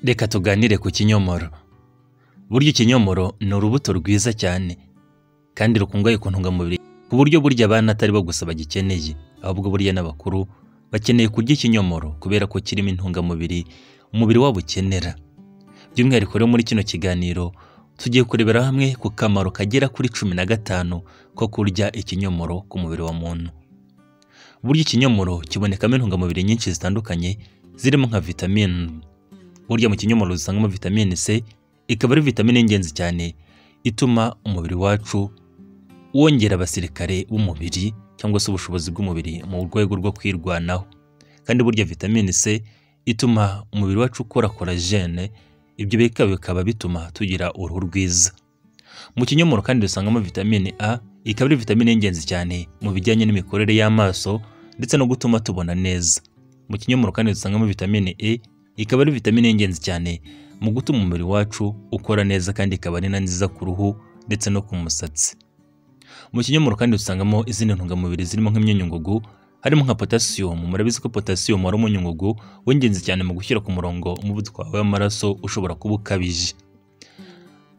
Reka tuganire ku kinyomoro. Burya ikinyomoro ni urubuto rwiza cyane kandi rukungahaye ku ntungamubiri ku buryo burya abana atari bo gusa bagikeneye, ahubwo burya n'abakuru bakeneye kurya ikinyomoro kubera ko kirimo intungamubiri umubiri wabo ukenera. By'umwihariko rero muri kino kiganiro tugiye kurebera hamwe ku kamaro kagera kuri 15 ko kurya ikinyomoro ku mubiri wa muntu. Burya ikinyomoro kibonekamo intungamubiri nyinshi zitandukanye zirimo nka vitamine. Burya mu kinyomoro dusangamo vitamine C, ikaba ari vitamine y'ingenzi cyane ituma umubiri wacu wongera abasirikare b'umubiri cyangwa se ubushobozi bw'umubiri mu rwego rwo kwirwanaho. Kandi burya vitamine C ituma umubiri wacu ukora collagen, ibyo bikaba bituma tugira uruhu rwiza. Mu kinyomoro kandi dusangamo vitamine A, ikaba ari vitamine y'ingenzi cyane mu bijyanye n'imikorere y'amaso ndetse no gutuma tubona neza. Mu kinyomoro kandi dusangamo vitamine E, ikaba ari vitamine y'ingenzi cyane mu gutuma umubiri wacu ukora neza kandi ikaba ari nziza ku ruhu ndetse no ku musatsi. Mu kinyomoro kandi dusangamo izindi ntungamubiri zirimo nk'imyunyungugu, harimo nka potassium. Murabizi ko potassium ari umunyungugu w'ingenzi cyane mu gushyira ku murongo umuvuduko w'amaraso ushobora kuba ukabije.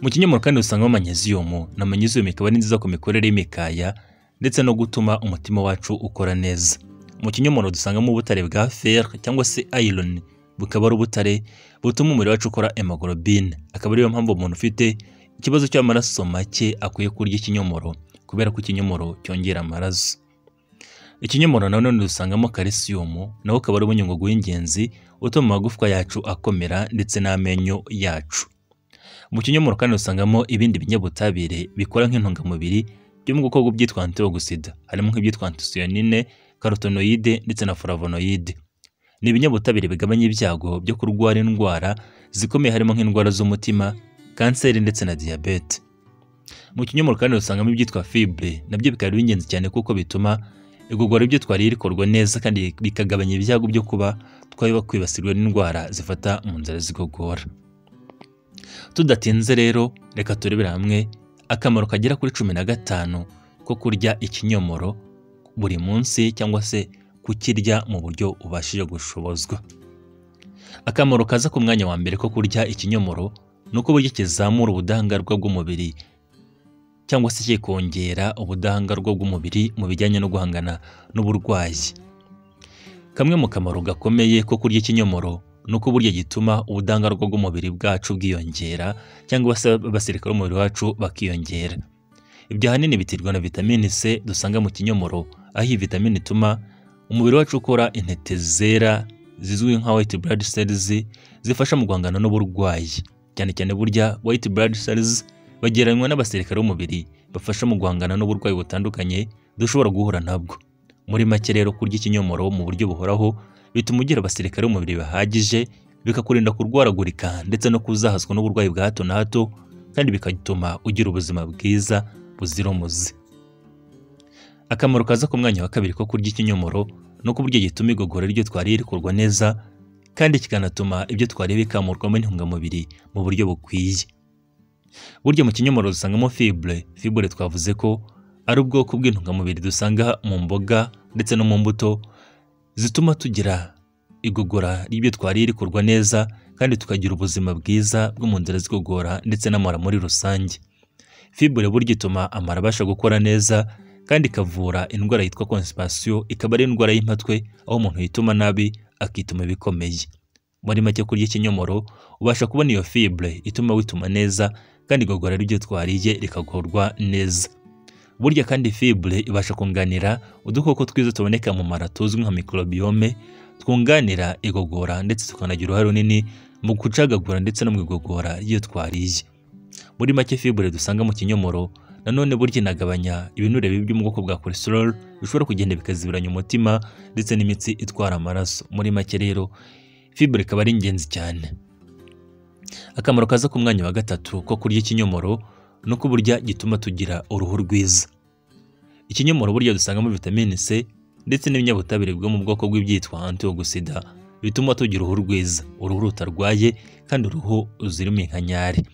Mu kinyomoro kandi dusangamo magnesium, na magnesium ikaba ari nziza ku mikorere y'imikaya ndetse no gutuma umutima wacu ukora neza. Mu kinyomoro dusangamo ubutare bwa fer cyangwa se iron, bukaba ari ubutare butuma umubiri wacu ukora hemoglobine. Akaba ariyo mpamvu umuntu ufite ikibazo cy'amaraso make akwiye kurya ikinyomoro kubera ko ikinyomoro cyongera amaraso. Ikinyomoro nanone dusangamo calcium, naho ukaba ari umunyungugu w'ingenzi utuma amagufwa yacu akomera ndetse n'amenyo yacu. Mu kinyomoro kandi dusangamo ibindi binyabutabire bikora nk'intungamubiri byo mu bwoko bw'byitwa antioxidant, harimo nk'ibyitwa anthocyanine, carotenoide ndetse na flavonoide. Ni ibinyabutabire bigabanya ibyago byo kurwara indwara zikomeye harimo nk'indwara z'umutima, kanseri ndetse na diabete. Mu kinyomoro kandi dusangamo ibyitwa fibre, nabyo bikaba ari ingenzi cyane kuko bituma igogora ibyo twariye rikorwa neza kandi bikagabanya ibyago byo kuba kwibasirwa n'indwara zifata mu nzira z'igogora. Tudatinze rero, reka turebera hamwe akamaro kagera kuri 15 ko kurya ikinyomoro buri munsi cyangwa se kukirya mu buryo ubashije gushobozwa. Akamaro kaza ku mwanya wa mbere ko kurya ikinyomoro nuko burya kizamura ubudahangarwa bw'umubiri cyangwa se kikongera ubudahangarwa bw'umubiri mu bijyanye no guhangana n'uburwayi. Kamwe mu kamaro gakomeye ko kurya ikinyomoro nuko burya gituma ubudahangarwa bw'umubiri bwacu bwiyongera cyangwa se abasirikare b'umubiri wacu bakiyongera. Ibyo ahanini biterwa na vitamine C dusanga mu kinyomoro, aho iyi vitamine ituma umubiri wacu ukora intete zera zizwi nka white blood cells zifasha mu guhangana n'uburwayi. Cyane cyane burya white blood cells bagereranywa n'abasirikare b'umubiri bafasha mu guhangana n'uburwayi butandukanye dushobora guhura nabwo. Muri make rero, kurya ikinyomoro mu buryo buhoraho bituma ugira abasirikare b'umubiri bahagije, bikakurinda kurwaragurika ndetse no kuzahazwa n'uburwayi bwa hato na hato, kandi bigatuma ugira ubuzima bwiza buzira umuze. Akamaro kaza ku mwanya wa kabiri ko kurya ikinyomoro nuko burya gituma igogora ryo twariye rikorwa neza kandi kikanatuma ibyo twariye bikamurwamo intungamubiri mu buryo bukwiye. Burya mu kinyomoro dusangamo fibre. Fibre twavuze ko ari ubwoko bw'intungamubiri dusanga mu mboga ndetse no mu mbuto zituma tugira igogora ry'ibyo twariye rikorwa neza kandi tukagira ubuzima bwiza bwo mu nzira z'igogora ndetse n'amara muri rusange. Fibre burya ituma amara abasha gukora neza kandi ikavura indwara yitwa constipation, ikaba ari indwara y'impatwe aho umuntu yituma nabi akituma bikomeye. Muri make, kurya ikinyomoro ubasha kubona iyo fibre ituma wituma neza kandi igogora ry'ibyo twariye rikagorwa neza. Burya kandi fibre ibasha kunganira udukoko twiza tuboneka mu mara tuzwi nka microbiome, twunganira igogora ndetse tukanagira uruhare runini mu gucagagura ndetse no mu igogora ry'ibyo twariye. Muri make, fibre dusanga mu kinyomoro nanone burya inagabanya ibinure bibi byo mu bwoko bwa cholesterol bishobora kugenda bikazibiranya umutima ndetse n'imitsi itwara amaraso. Muri make rero, fibre ikaba ari ingenzi cyane. Akamaro kaza ku mwanya wa gatatu ko kurya ikinyomoro nuko burya gituma tugira uruhu rwiza. Ikinyomoro burya dusangamo vitamine C ndetse n'ibinyabutabire bwo mu bwoko bw'ibyitwa antioxidant bituma tugira uruhu rwiza, uruhu rutarwaye kandi uruhu ruzira iminkanyari.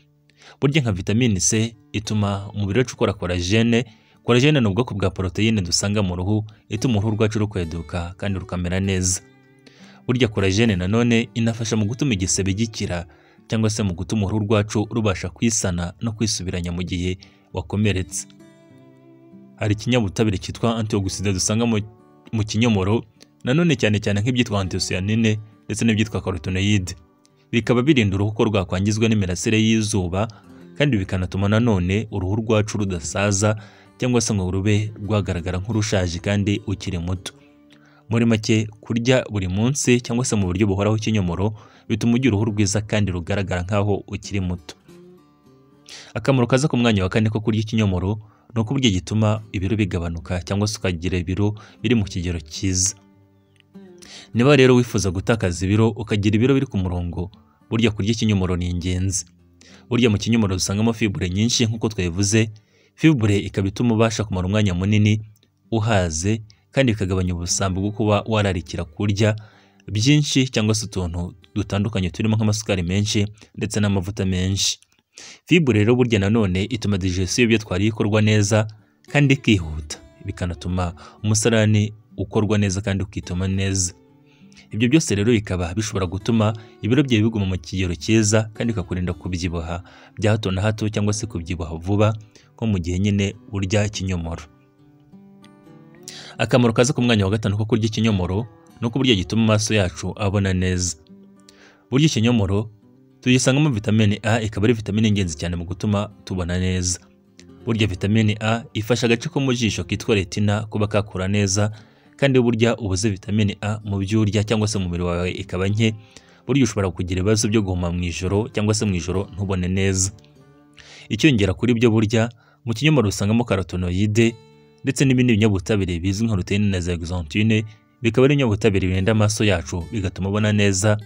Burya nka vitamine C ituma umubiri wacu ukora collagen. Collagen ni ubwoko bwa proteine dusanga mu ruhu ituma uruhu rwacu rukweduka kandi rukamera neza. Burya collagen nanone inafasha mu gutuma igisebe gikira cyangwa se mu gutuma uruhu rwacu rubasha kwisana no kwisubiranya mu gihe wakomeretse. Hari ikinyabutabire cyitwa antioxidant dusanga mu kinyomoro, nanone cyane cyane nk'ibyitwa anthocyanine ndetse n'ibyitwa carotenoid. Bikaba birinda uruhu ko rwakwangizwa n'imirasire y'izuba, kandi bikanatuma nanone uruhu rwacu rudasaza cyangwa se ngo rube rwagaragara nk'urushaje kandi ukiri muto. Muri make, kurya buri munsi cyangwa se mu buryo buhoraho ikinyomoro bituma ugira uruhu rwiza kandi rugaragara nk'aho ukiri muto. Akamaro kaza ku mwanya wa kane ko kurya ikinyomoro ni uko burya gituma ibiro bigabanuka cyangwa se ukagira ibiro biri mu kigero cyiza. Niba rero wifuza gutakaza ibiro ukagira ibiro biri ku murongo, burya kurya ikinyomoro ni ingenzi. Burya mu kinyomoro dusangamo fibre nyinshi nk'uko twabivuze. Fibre ikaba ituma ubasha kumara umwanya munini uhaze, kandi bikagabanya ubusambo bwo kuba wararikira kurya byinshi cyangwa se utuntu dutandukanye turimo nk'amasukari menshi ndetse n'amavuta menshi. Fibre rero burya nanone ituma digestion y'ibyo twariye ikorwa neza kandi ikihuta, bikanatuma umusarani ukorwa neza kandi ukituma neza. Ibyo byose rero bikaba bishobora gutuma ibiro byawe biguma mu kigero cyiza, kandi bikakurinda kubyibuha bya hato na hato cyangwa se kubyibuha vuba nko mu gihe nyine urya ikinyomoro. Akamaro kaza ku mwanya wa gatanu ko kurya ikinyomoro ni uko burya gituma amaso yacu abona neza. Burya ikinyomoro tugisangamo vitamine A, ikaba ari vitamine ingenzi cyane mu gutuma tubona neza. Burya vitamine A ifasha agace ko mu jisho kitwa retina kuba kakura neza, kandi burya ubuze vitamine A mu byo urya cyangwa se mu mubiri wawe ikaba nke, burya ushobora kugira ibibazo byo guhuma mu ijoro cyangwa se mu ijoro ntubone neza. Icyongera kuri byo, burya mu kinyomoro usangamo carotenoid ndetse n'ibindi binyabutabire bizwi nka luteine na zeaxanthine, bikaba ari ibinyabutabire birinda amaso yacu bigatuma ubona neza,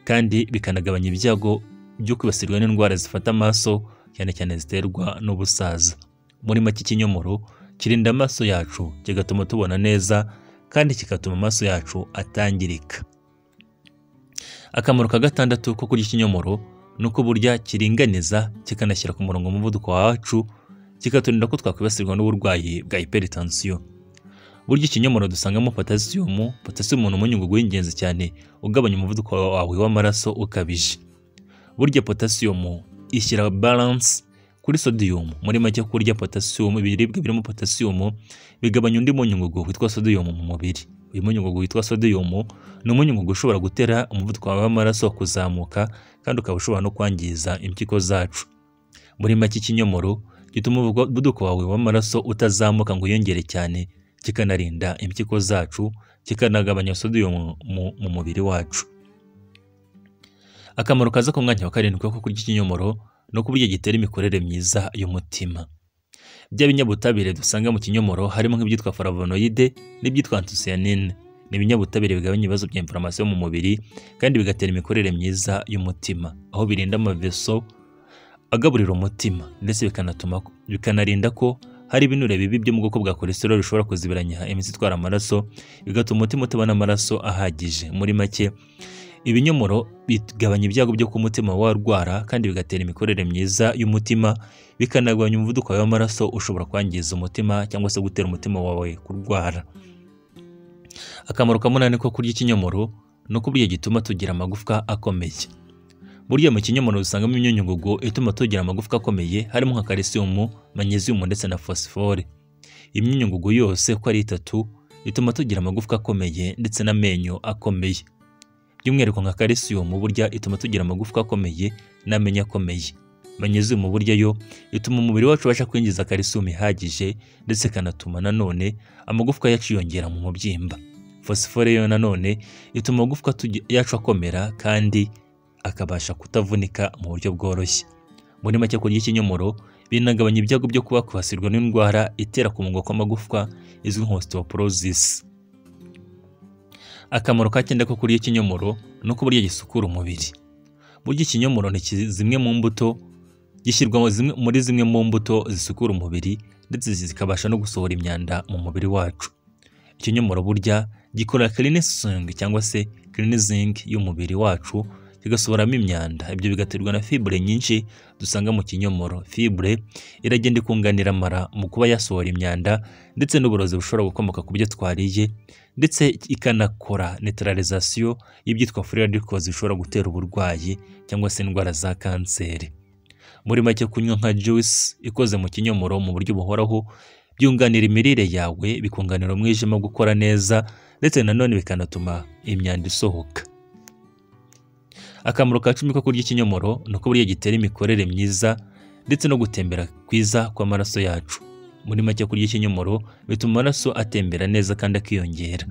kandi bikanagabanya ibyago byo kwibasirwa n'indwara zifata amaso cyane cyane ziterwa n'ubusaza. Muri make, ikinyomoro kirinda amaso yacu kigatuma tubona neza, kandi kigatuma amaso yacu atangirika. Akamaro ka gatandatu ko kurya ikinyomoro ni uko burya kiringaniza kikanashyira ku murongo umuvuduko wacu, kikaturinda ko twakwibasirwa n'uburwayi bwa hypertension. Burya ikinyomoro dusangamo potassium. Potassium ni umunyungugu w'ingenzi cyane ugabanya umuvuduko wawe w'amaraso ukabije. Burya potassium ishyira balance kuri sodium. Muri make, kurya potassium, ibiribwa birimo potassium bigabanya undi munyungugu witwa sodium mu mubiri. Uyu munyungugu witwa sodium ni umunyungugu ushobora gutera umuvuduko wawe w'amaraso kuzamuka, kandi ukaba ushobora no kwangiza impyiko zacu. Muri make, ikinyomoro gituma umuvuduko wawe w'amaraso utazamuka ngo uyongere cyane, kikanarinda impyiko zacu, kikanagabanya sodium mu mubiri wacu. Akamaro kaza ku mwanya wa karindwi ko kurya ikinyomoro ni uko burya gitera imikorere myiza y'umutima. Bya binyabutabire dusanga mu kinyomoro harimo nk'ibyitwa flavonoide n'ibyitwa anthocyanine. Ni ibinyabutabire bigabanya ibibazo bya inflammation mu mubiri, kandi bigatera imikorere myiza y'umutima, aho birinda amaveso agaburira umutima, ndetse bikanarinda ko hari ibinure bibi byo mu bwoko bwa cholesterol bishobora kuzibiranya imitsi itwara amaraso, bigatuma umutima utabona amaraso ahagije. Muri make, ibinyomoro bigabanya ibyago byo ku mutima warwara, kandi bigatera imikorere myiza y'umutima, bikanagabanya umuvuduko w'amaraso ushobora kwangiza umutima cyangwa se gutera umutima wawe kurwara. Akamaro ka munani ko kurya ikinyomoro ni uko burya gituma tugira amagufwa akomeye. Burya mu kinyomoro dusangamo imyunyungugu ituma tugira amagufwa akomeye, harimo nka calcium, magnesium ndetse na phosphore. Imyunyungugu yose uko ari 3 ituma tugira amagufwa akomeye ndetse n'amenyo akomeye. By'umwihariko nka calcium burya ituma tugira amagufwa akomeye n'amenyo akomeye. Magnesium burya yo ituma umubiri wacu ubasha kwinjiza calcium ihagije, ndetse kanatuma nanone amagufwa yacu yongera mu mubyimba. Phosphore yo nanone ituma amagufwa yacu akomera, kandi akabasha kutavunika mu buryo bworoshye. Muri make, kurya ikinyomoro binagabanya ibyago byo kuba kwibasirwa n'indwara itera kumunga kw'amagufwa izwi nka osteoporosis. Akamaro ka 9 ko kurya ikinyomoro ni uko burya gisukura umubiri. Burya ikinyomoro ni zimwe mu mbuto gishyirwa muri zimwe mu mbuto zisukura umubiri, ndetse zikabasha no gusohora imyanda mu mubiri wacu. Ikinyomoro burya gikora cleansing cyangwa se cleansing y'umubiri wacu, kigasohoramo imyanda. Ibyo bigaterwa na fibre nyinshi dusanga mu kinyomoro. Fibre iragenda ikunganira amara mu kuba yasohora imyanda ndetse n'uburozi bushobora gukomoka ku byo twariye, ndetse ikanakora neutralisation y'ibyitwa free radicals bishobora gutera uburwayi cyangwa se indwara za kanseri. Muri make, kunywa nka juice ikoze mu kinyomoro mu buryo buhoraho byunganira imirire yawe, bikunganira umwijima gukora neza, ndetse nanone bikanatuma imyanda isohoka. Akamaro ka 10 ko kurya ikinyomoro ni uko buriya gitera imikorere myiza ndetse no gutembera kwiza kw'amaraso yacu. Muri make, kurya ikinyomoro bituma amaraso atembera neza kandi akiyongera.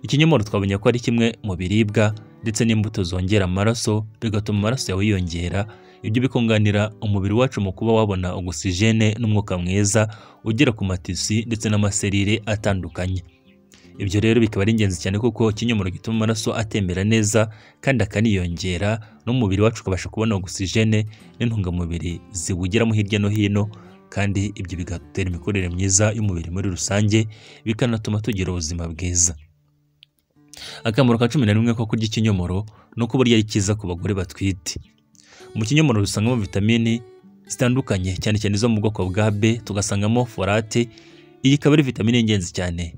Ikinyomoro twabonye ko ari kimwe mu biribwa ndetse n'imbuto zongera amaraso, bigatuma amaraso yawe yiyongera. Ibyo bikunganira umubiri wacu mu kuba wabona oxygene n'umwuka mwiza ugera ku matisi ndetse n'amaserire atandukanye. Ibyo rero bikaba ari ingenzi cyane kuko ikinyomoro gituma amaraso atembera neza kandi akaniyongera, n'umubiri wacu ukabasha kubona oxygene n'intungamubiri ziwugeramo hirya no hino, kandi ibyo bigatera imikorere myiza y'umubiri muri rusange, bikanatuma tugira ubuzima bwiza. Akamaro ka 11 ko kurya ikinyomoro ni uko burya ari cyiza ku bagore batwite. Mu kinyomoro dusangamo vitamini zitandukanye, cyane cyane zo mu bwoko bwa B, tugasangamo folate. Iyi ikaba ari vitamini ingenzi cyane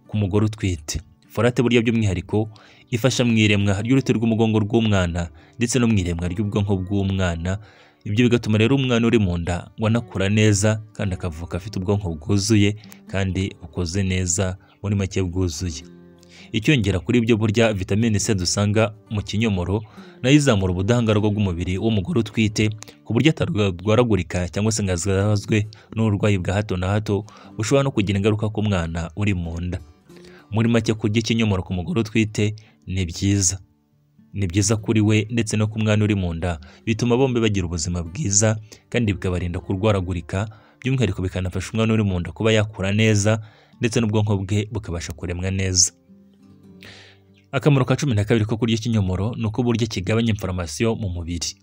ku mugore utwite. Folate burya by'umwihariko ifasha mu iremwa ry'uruti rw'umugongo rw'umwana ndetse no mu iremwa ry'ubwonko bw'umwana. Ibyo bigatuma rero umwana uri mu nda wanakura neza kandi akavuka afite ubwonko bwuzuye kandi bukoze neza, muri make bwuzuye. Icyongera kuri ibyo, burya vitamine C dusanga mu kinyomoro nayo izamura ubudahangarwa bw'umubiri w'umugore utwite, ku buryo atarwaragurika cyangwa se ngo azahazwe n'uburwayi bwa hato na hato bushobora no kugira ingaruka ku mwana uri mu nda. Muri make, kurya ikinyomoro ku mugore utwite ni byiza. Ni byiza kuri we ndetse no ku mwana uri mu nda, bituma bombi bagira ubuzima bwiza kandi bikabarinda kurwaragurika, by'umwihariko bikanafasha umwana uri mu nda kuba yakura neza ndetse n'ubwonko bwe bukabasha kuremwa neza. Akamaro ka 12 ko kurya ikinyomoro ni uko burya kigabanya inflammation mu mubiri.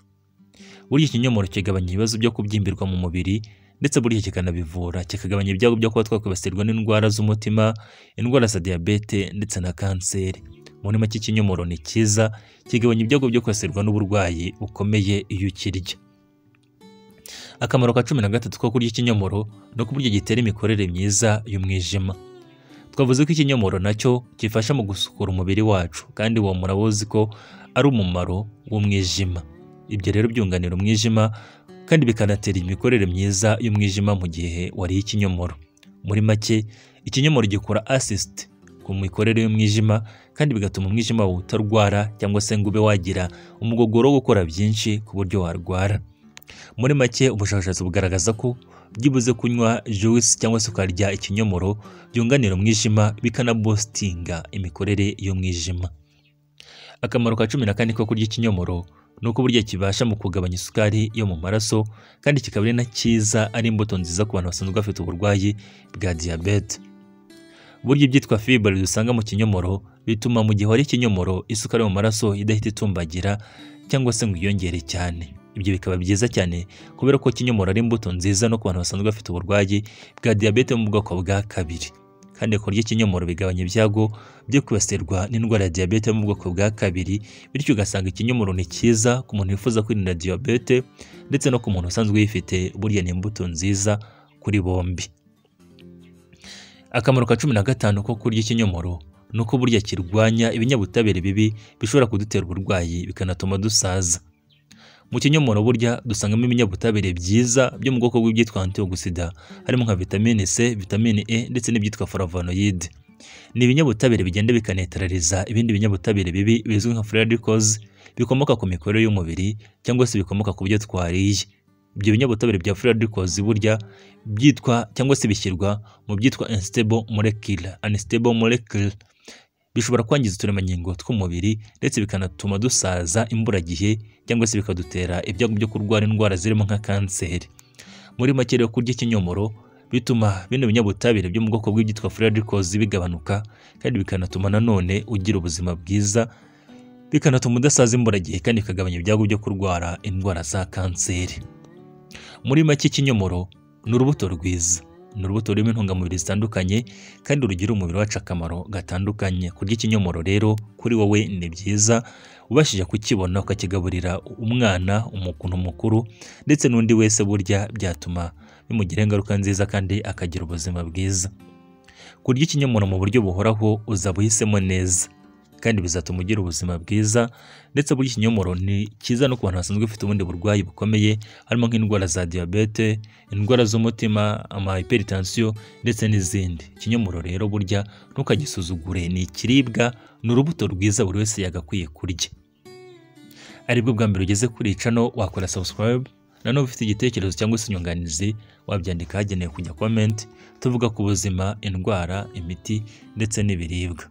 Burya ikinyomoro kigabanya ibibazo byo kubyimbirwa mu mubiri, ndetse burya kikanabivura, kikagabanya ibyago byo kuba twakwibasirwa n'indwara z'umutima, indwara za diabete ndetse na kanseri. Muri make, ikinyomoro ni cyiza, kigabanya ibyago byo kwibasirwa n'uburwayi bukomeye iyo ukirya. Akamaro ka 13 ko kurya ikinyomoro ni uko burya gitera imikorere myiza y'umwijima. Twavuze ko ikinyomoro nacyo kifasha mu gusukura umubiri wacu, kandi uwo murabuzi ko ari umumaro w'umwijima. Ibyo rero byunganira umwijima kandi bikanatera imikorere myiza y'umwijima mu gihe wariye ikinyomoro. Muri make, ikinyomoro gikora assist ku mikorere y'umwijima kandi bigatuma umwijima utarwara cyangwa se ngo ube wagira umugogoro wo gukora byinshi ku buryo warwara. Muri make, ubushakashatsi bugaragaza ko byibuze kunywa juice cyangwa se ukarya ikinyomoro byunganira umwijima, bikanabostinga imikorere y'umwijima. Akamaro ka 14 ko kurya ikinyomoro ni uko burya kibasha mu kugabanya isukari yo mu maraso, kandi kikaba ari na cyiza, ari imbuto nziza ku bantu basanzwe bafite uburwayi bwa diabete. Burya ibyitwa fibre dusanga mu kinyomoro bituma mu gihe wari ikinyomoro isukari mu maraso idahita itumbagira cyangwa se ngo iyongere cyane. Ibyo bikaba byiza cyane kubera ko ikinyomoro ari imbuto nziza no ku bantu basanzwe bafite uburwayi bwa diabete mu bwoko bwa 2. Kandi kurya ikinyomoro bigabanya ibyago byo kwibasirwa n'indwara ya diabete mu bwoko bwa 2, bityo ugasanga ikinyomoro ni cyiza ku muntu wifuza kwirinda diabete ndetse no ku muntu usanzwe uyifite. Burya ni imbuto nziza kuri bombi. Akamaro ka 15 ko kurya ikinyomoro ni uko burya kirwanya ibinyabutabire bibi bishobora kudutera uburwayi bikanatuma dusaza. Mu kinyomoro burya dusangamo ibinyabutabire byiza byo mu bwoko bw'ibyitwa antioxidant, harimo nka vitamine C, vitamine E ndetse n'ibyitwa flavonoid. Ni ibinyabutabire bigenda bikanetraliza ibindi binyabutabire bibi bizwi nka free radicals bikomoka ku mikorere y'umubiri cyangwa se bikomoka ku byo twariye. Ibyo binyabutabire bya free radicals burya byitwa cyangwa se bishyirwa mu byitwa unstable molecule, bishobora kwangiza uturemangingo tw'umubiri ndetse bikanatuma dusaza imburagihe cyangwa se bikadutera ibyago byo kurwara indwara zirimo nka kanseri. Muri make rero, kurya ikinyomoro bituma bino binyabutabire byo mu bwoko bw'ibyitwa free radicals bigabanuka, kandi bikanatuma nanone ugira ubuzima bwiza, bikanatuma udasaza imburagihe kandi bikagabanya ibyago byo kurwara indwara za kanseri. Muri make, ikinyomoro ni urubuto rwiza. ni urubuto rurimo intungamubiri zitandukanye kandi rugira umubiri wacu akamaro gatandukanye. Kurya ikinyomoro rero kuri wowe ni byiza, ubashije kukibona ukakigaburira umwana, umuntu mukuru ndetse n'undi wese burya byatuma bimugiraho ingaruka nziza kandi akagira ubuzima bwiza. Kurya ikinyomoro mu buryo buhoraho uzaba uhisemo neza kandi bizatuma ugira ubuzima bwiza, ndetse burya ikinyomoro ni cyiza no ku bantu basanzwe bafite ubundi burwayi bukomeye harimo nk'indwara za diyabete, indwara z'umutima, hypertension ndetse n'izindi. Ikinyomoro rero burya ntukagisuzugure, ni ikiribwa, ni urubuto rwiza buri wese yagakwiye kurya. Aribwo bwa mbere ugeze kuri channel wakora subscribe, nanone ufite igitekerezo cyangwa se inyunganizi wabyandika hagenewe kujya comment, tuvuga ku buzima, indwara, imiti ndetse n'ibiribwa.